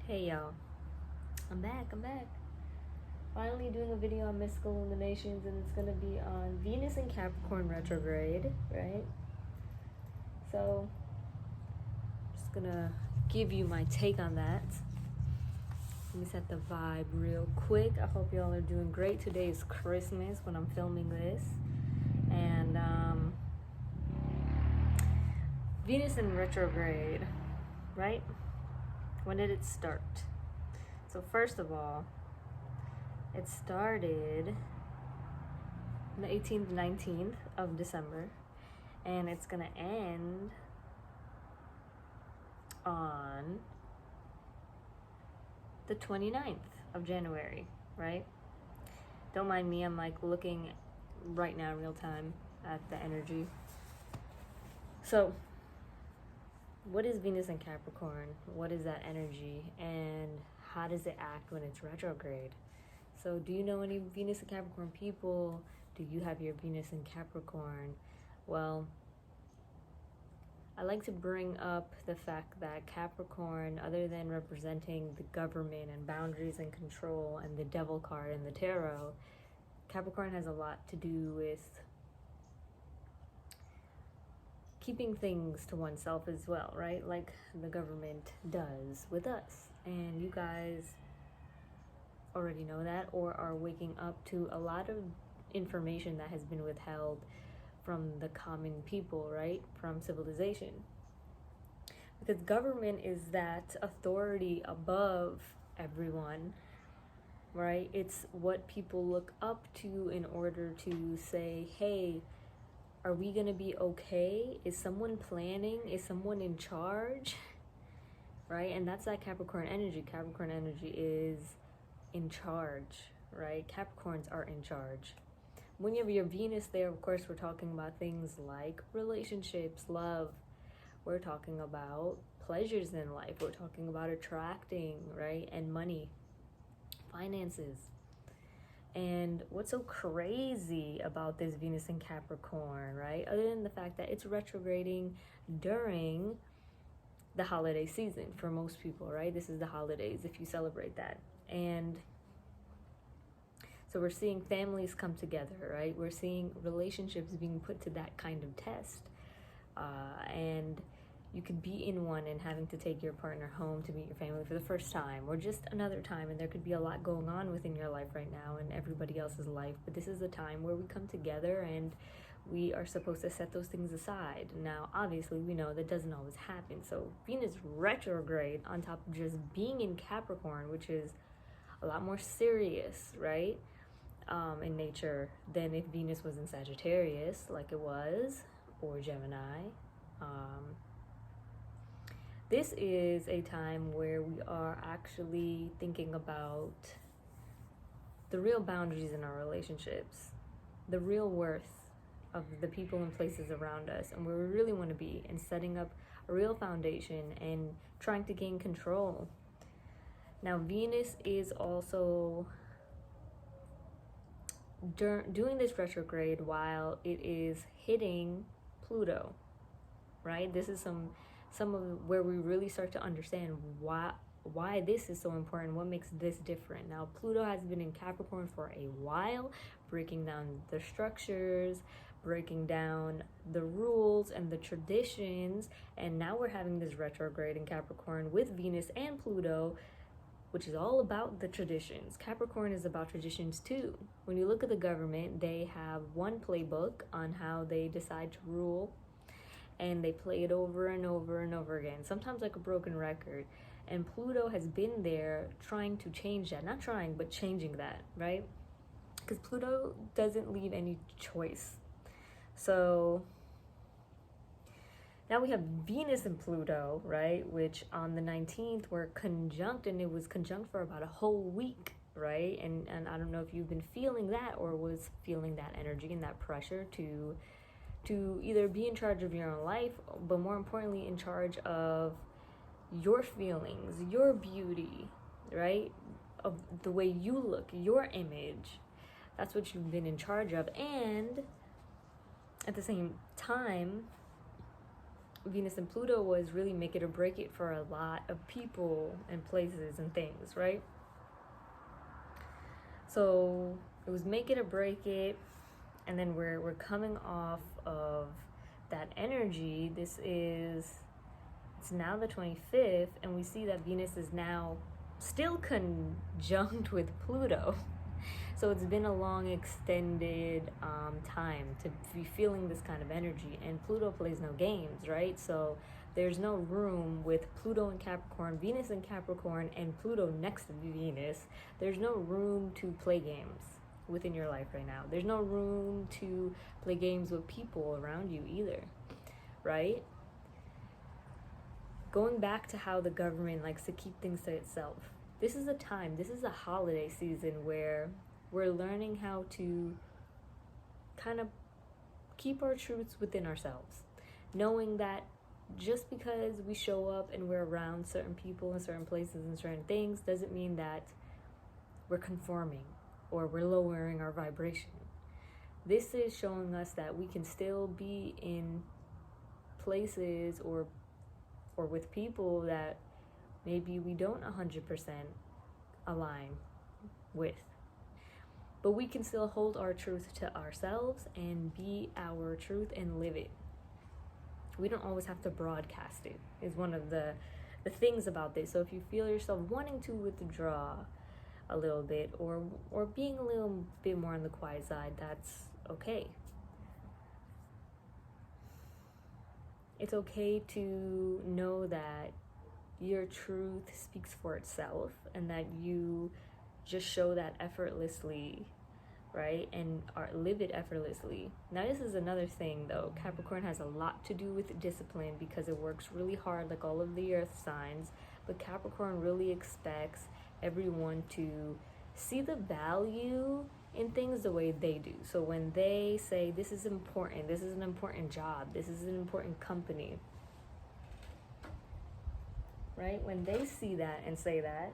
Hey y'all, I'm back. Finally doing a video on mystical illuminations, and it's gonna be on Venus and Capricorn retrograde, right? So, just gonna give you my take on that. Let me set the vibe real quick. I hope y'all are doing great. Today is Christmas when I'm filming this, and Venus in retrograde, right? When did it start? So first of all, it started on the 18th, 19th of December, and it's gonna end on the 29th of January, right? Don't mind me, I'm like looking right now, real time, at the energy. So, what is Venus in Capricorn? What is that energy? And how does it act when it's retrograde? So do you know any Venus and Capricorn people? Do you have your Venus in Capricorn? Well, I like to bring up the fact that Capricorn, other than representing the government and boundaries and control and the devil card in the tarot, Capricorn has a lot to do with keeping things to oneself as well, right? Like the government does with us. And you guys already know that, or are waking up to a lot of information that has been withheld from the common people, right? From civilization. Because government is that authority above everyone, right? It's what people look up to in order to say, hey, are we gonna be okay? Is someone planning? Is someone in charge? Right? And that's that Capricorn energy. Capricorn energy is in charge, right? Capricorns are in charge. When you have your Venus there, of course, we're talking about things like relationships, love. We're talking about pleasures in life. We're talking about attracting, right? And money, finances. And what's so crazy about this Venus in Capricorn, right? Other than the fact that it's retrograding during the holiday season for most people, right? This is the holidays if you celebrate that. And so we're seeing families come together, right? We're seeing relationships being put to that kind of test. And you could be in one and having to take your partner home to meet your family for the first time, or just another time, and there could be a lot going on within your life right now and everybody else's life, but this is a time where we come together and we are supposed to set those things aside. Now, obviously, we know that doesn't always happen. So Venus retrograde, on top of just being in Capricorn, which is a lot more serious, right, in nature than if Venus was in Sagittarius, like it was, or Gemini. This is a time where we are actually thinking about the real boundaries in our relationships, the real worth of the people and places around us, and where we really want to be, and setting up a real foundation and trying to gain control. Now, Venus is also doing this retrograde while it is hitting Pluto, right? This is some of where we really start to understand why this is so important, what makes this different. Now, Pluto has been in Capricorn for a while, breaking down the structures, breaking down the rules and the traditions, and now we're having this retrograde in Capricorn with Venus and Pluto, which is all about the traditions. Capricorn is about traditions too. When you look at the government, they have one playbook on how they decide to rule, and they play it over and over and over again, sometimes like a broken record. And Pluto has been there trying to change that. Not trying, but changing that, right? Because Pluto doesn't leave any choice. So now we have Venus and Pluto, right? Which on the 19th were conjunct, and it was conjunct for about a whole week, right? And I don't know if you've been feeling that or was feeling that energy and that pressure to either be in charge of your own life, but more importantly, in charge of your feelings, your beauty, right? Of the way you look, your image. That's what you've been in charge of. And at the same time, Venus and Pluto was really make it or break it for a lot of people and places and things, right? So it was make it or break it, and then we're coming off of that energy. It's now the 25th, and we see that Venus is now still conjunct with Pluto. So it's been a long, extended time to be feeling this kind of energy. And Pluto plays no games, right? So there's no room with Pluto and Capricorn, Venus and Capricorn, and Pluto next to Venus. There's no room to play games within your life right now. There's no room to play games with people around you either, right? Going back to how the government likes to keep things to itself. This is a time, this is a holiday season where we're learning how to kind of keep our truths within ourselves. Knowing that just because we show up and we're around certain people and certain places and certain things doesn't mean that we're conforming or we're lowering our vibration. This is showing us that we can still be in places or with people that maybe we don't 100% align with. But we can still hold our truth to ourselves and be our truth and live it. We don't always have to broadcast it, is one of the things about this. So if you feel yourself wanting to withdraw a little bit or being a little bit more on the quiet side, that's okay. It's okay to know that your truth speaks for itself and that you just show that effortlessly, right? And live it effortlessly. Now, this is another thing, though. Capricorn has a lot to do with discipline because it works really hard, like all of the earth signs. But Capricorn really expects everyone to see the value in things the way they do. So when they say, this is important, this is an important job, this is an important company, right? When they see that and say that,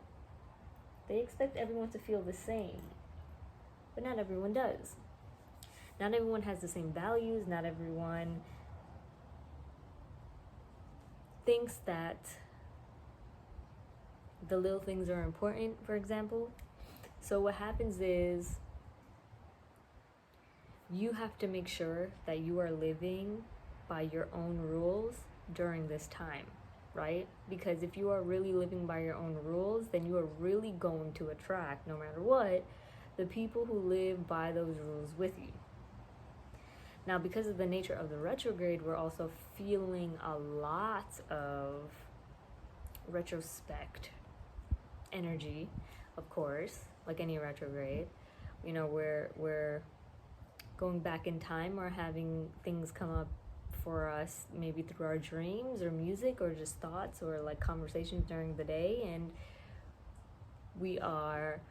they expect everyone to feel the same. But not everyone does. Not everyone has the same values. Not everyone thinks that the little things are important, for example. So what happens is you have to make sure that you are living by your own rules during this time, right? Because if you are really living by your own rules, then you are really going to attract, no matter what, the people who live by those rules with you. Now, because of the nature of the retrograde, we're also feeling a lot of retrospect energy, of course, like any retrograde. You know, we're going back in time or having things come up for us, maybe through our dreams or music or just thoughts or like conversations during the day, and we are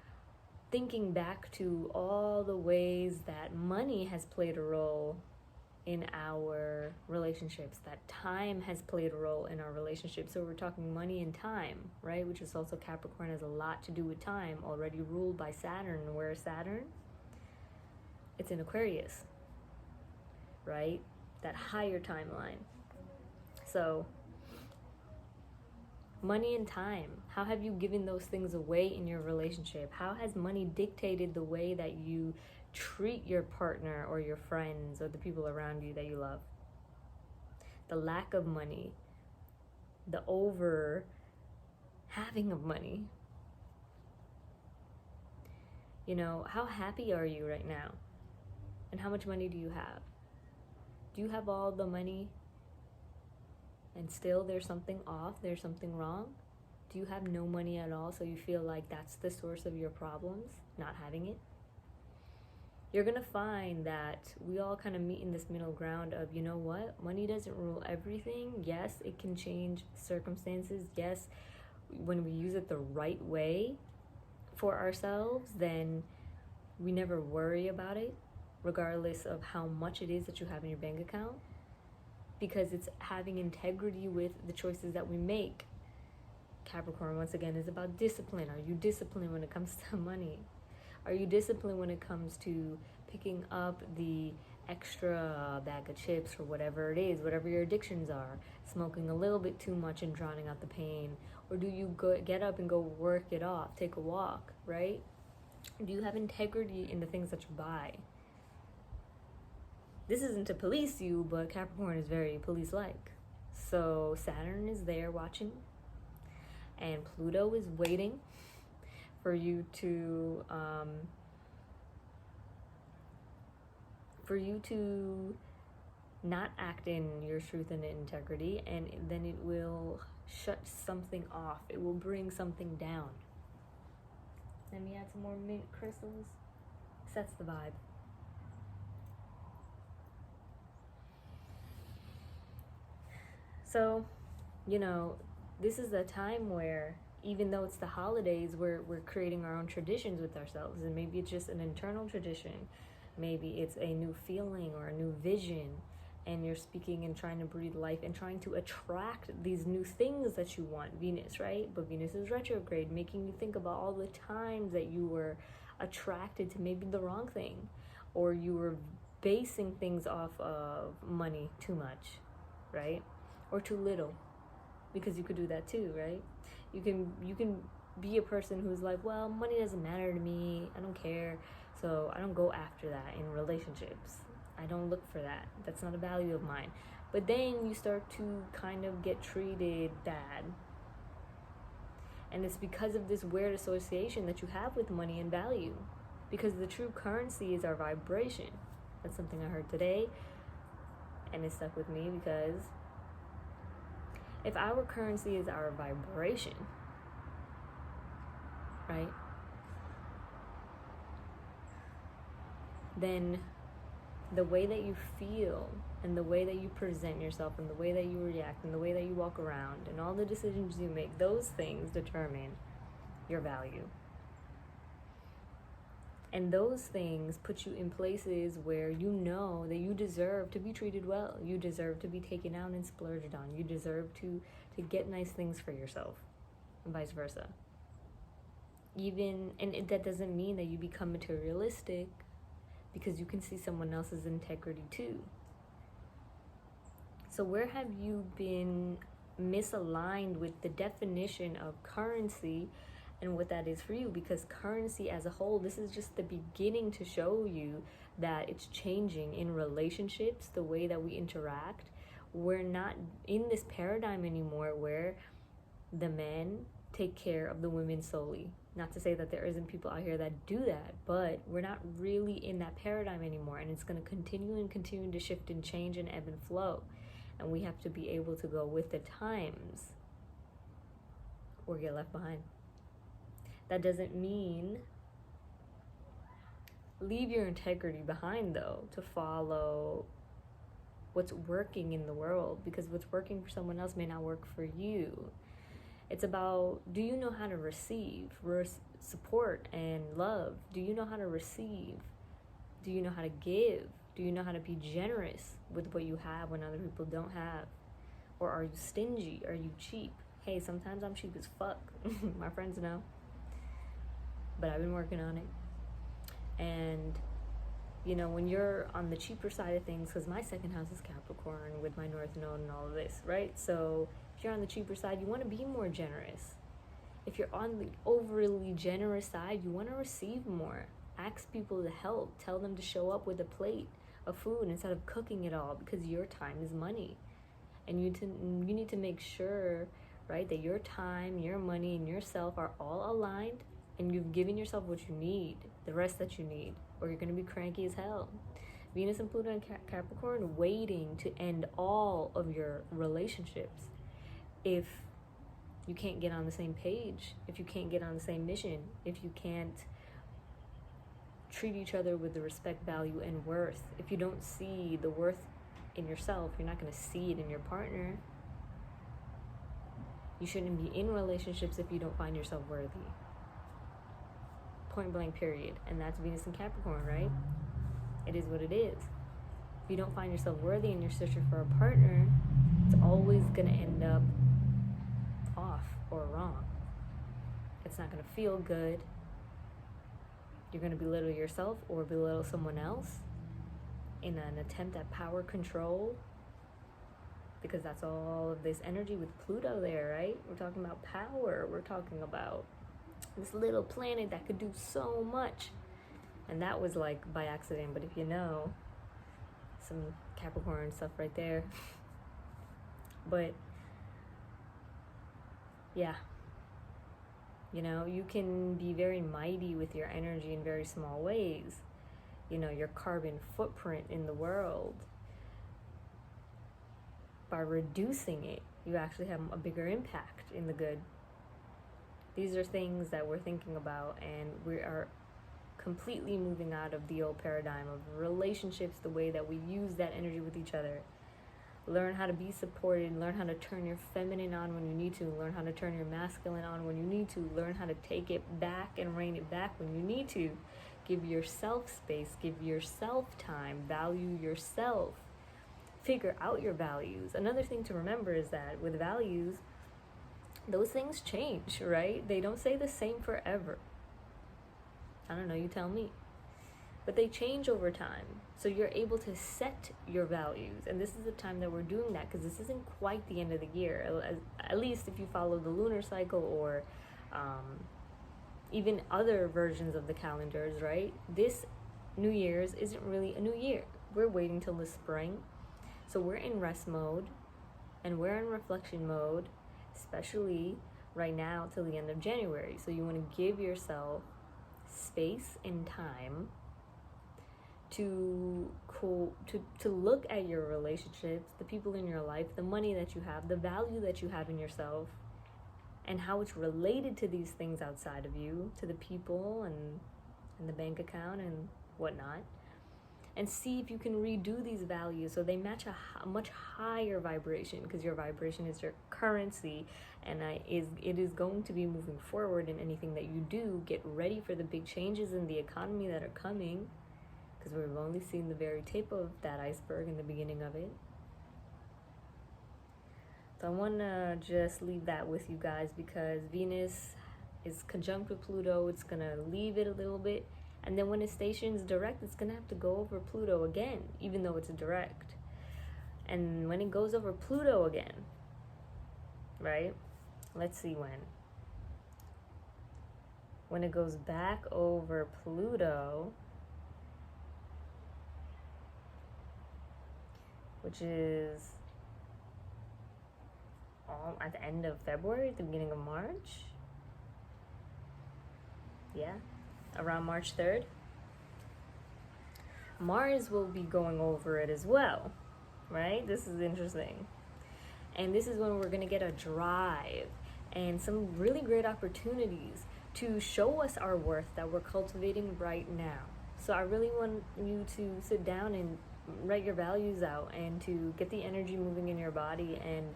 thinking back to all the ways that money has played a role in our relationships, that time has played a role in our relationships. So we're talking money and time, right? Which is also Capricorn, has a lot to do with time, already ruled by Saturn. Where is Saturn? It's in Aquarius, right? That higher timeline. So money and time, how have you given those things away in your relationship? How has money dictated the way that you treat your partner or your friends or the people around you that you love? The lack of money, the over having of money. You know, how happy are you right now? And how much money do you have? Do you have all the money and still there's something off, there's something wrong? Do you have no money at all, so you feel like that's the source of your problems, not having it? You're gonna find that we all kind of meet in this middle ground of, you know what, money doesn't rule everything. Yes, it can change circumstances. Yes, when we use it the right way for ourselves, then we never worry about it, regardless of how much it is that you have in your bank account, because it's having integrity with the choices that we make. Capricorn, once again, is about discipline. Are you disciplined when it comes to money? Are you disciplined when it comes to picking up the extra bag of chips or whatever it is, whatever your addictions are, smoking a little bit too much and drowning out the pain? Or do you get up and go work it off, take a walk, right? Do you have integrity in the things that you buy? This isn't to police you, but Capricorn is very police-like. So Saturn is there watching, and Pluto is waiting for you to not act in your truth and integrity, and then it will shut something off. It will bring something down. Let me add some more mint crystals. Sets the vibe. So, this is a time where, even though it's the holidays, we're creating our own traditions with ourselves. And maybe it's just an internal tradition. Maybe it's a new feeling or a new vision. And you're speaking and trying to breathe life and trying to attract these new things that you want. Venus, right? But Venus is retrograde, making you think about all the times that you were attracted to maybe the wrong thing. Or you were basing things off of money too much, right? Or too little, because you could do that too, right? You can be a person who's like, well, money doesn't matter to me, I don't care, so I don't go after that in relationships. I don't look for that. That's not a value of mine. But then you start to kind of get treated bad. And it's because of this weird association that you have with money and value. Because the true currency is our vibration. That's something I heard today, and it stuck with me, because if our currency is our vibration, right, then the way that you feel and the way that you present yourself and the way that you react and the way that you walk around and all the decisions you make, those things determine your value. And those things put you in places where you know that you deserve to be treated well. You deserve to be taken out and splurged on. You deserve to get nice things for yourself, and vice versa. That doesn't mean that you become materialistic, because you can see someone else's integrity too. So where have you been misaligned with the definition of currency and what that is for you? Because currency as a whole, this is just the beginning to show you that it's changing in relationships, the way that we interact. We're not in this paradigm anymore where the men take care of the women solely. Not to say that there isn't people out here that do that, but we're not really in that paradigm anymore, and it's going to continue to shift and change and ebb and flow, and we have to be able to go with the times or get left behind. That doesn't mean leave your integrity behind, though, to follow what's working in the world, because what's working for someone else may not work for you. It's about, do you know how to receive support and love? Do you know how to receive? Do you know how to give? Do you know how to be generous with what you have when other people don't have? Or are you stingy? Are you cheap? Hey, sometimes I'm cheap as fuck. My friends know. But I've been working on it. And, when you're on the cheaper side of things, because my second house is Capricorn with my North Node and all of this, right? So if you're on the cheaper side, you want to be more generous. If you're on the overly generous side, you want to receive more. Ask people to help. Tell them to show up with a plate of food instead of cooking it all, because your time is money. And you need to make sure, right, that your time, your money, and yourself are all aligned, and you've given yourself what you need, the rest that you need, or you're going to be cranky as hell. Venus and Pluto and Capricorn waiting to end all of your relationships. If you can't get on the same page, if you can't get on the same mission, if you can't treat each other with the respect, value, and worth, if you don't see the worth in yourself, you're not going to see it in your partner. You shouldn't be in relationships if you don't find yourself worthy. Point blank, period. And that's Venus and Capricorn, right? It is what it is. If you don't find yourself worthy and you're searching for a partner, it's always going to end up off or wrong. It's not going to feel good. You're going to belittle yourself or belittle someone else. in an attempt at power control, because that's all of this energy with Pluto there, right? We're talking about power. We're talking about this little planet that could do so much. And that was like by accident, but if you know, some Capricorn stuff right there. But yeah, you know, you can be very mighty with your energy in very small ways. You know, your carbon footprint in the world, by reducing it, you actually have a bigger impact in the good. These are things that we're thinking about, and we are completely moving out of the old paradigm of relationships, the way that we use that energy with each other. Learn how to be supported, learn how to turn your feminine on when you need to, learn how to turn your masculine on when you need to, learn how to take it back and rein it back when you need to. Give yourself space, give yourself time, value yourself. Figure out your values. Another thing to remember is that with values, those things change, right? They don't stay the same forever. I don't know, you tell me. But they change over time. So you're able to set your values. And this is the time that we're doing that, because this isn't quite the end of the year. At least if you follow the lunar cycle, or even other versions of the calendars, right? This New Year's isn't really a new year. We're waiting till the spring. So we're in rest mode, and we're in reflection mode, especially right now till the end of January. So you want to give yourself space and time to look at your relationships, the people in your life, the money that you have, the value that you have in yourself, and how it's related to these things outside of you, to the people and the bank account and whatnot. And see if you can redo these values so they match a much higher vibration, because your vibration is your currency, and it is going to be moving forward in anything that you do. Get ready for the big changes in the economy that are coming, because we've only seen the very tip of that iceberg in the beginning of it. So I want to just leave that with you guys, because Venus is conjunct with Pluto. It's going to leave it a little bit. And then when it stations direct, it's going to have to go over Pluto again, even though it's direct. And when it goes over Pluto again, right? Let's see when. When it goes back over Pluto, which is at the end of February, at the beginning of March. Yeah. Around March 3rd, Mars will be going over it as well, right? This is interesting. And this is when we're going to get a drive and some really great opportunities to show us our worth that we're cultivating right now. So I really want you to sit down and write your values out, and to get the energy moving in your body and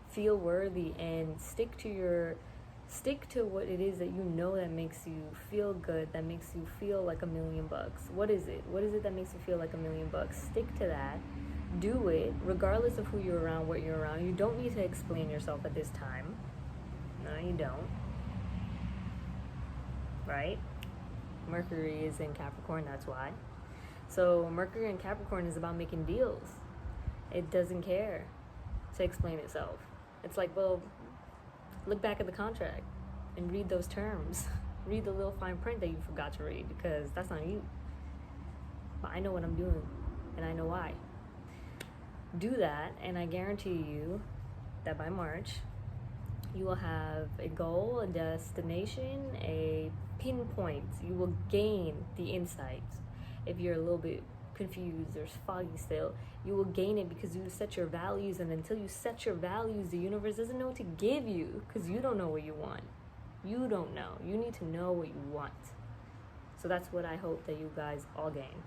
feel worthy, and stick to what it is that you know that makes you feel good, that makes you feel like $1 million. What is it? What is it that makes you feel like $1 million? Stick to that. Do it, regardless of who you're around, what you're around. You don't need to explain yourself at this time. No, you don't. Right? Mercury is in Capricorn, that's why. So Mercury in Capricorn is about making deals. It doesn't care to explain itself. It's like, well, look back at the contract and read those terms. Read the little fine print that you forgot to read, because that's not you. But I know what I'm doing, and I know why. Do that, and I guarantee you that by March, you will have a goal, a destination, a pinpoint. You will gain the insights. If you're a little bit confused or foggy still, you will gain it because you set your values, and until you set your values, the universe doesn't know what to give you, because you don't know what you want. You don't know. You need to know what you want. So that's what I hope that you guys all gain.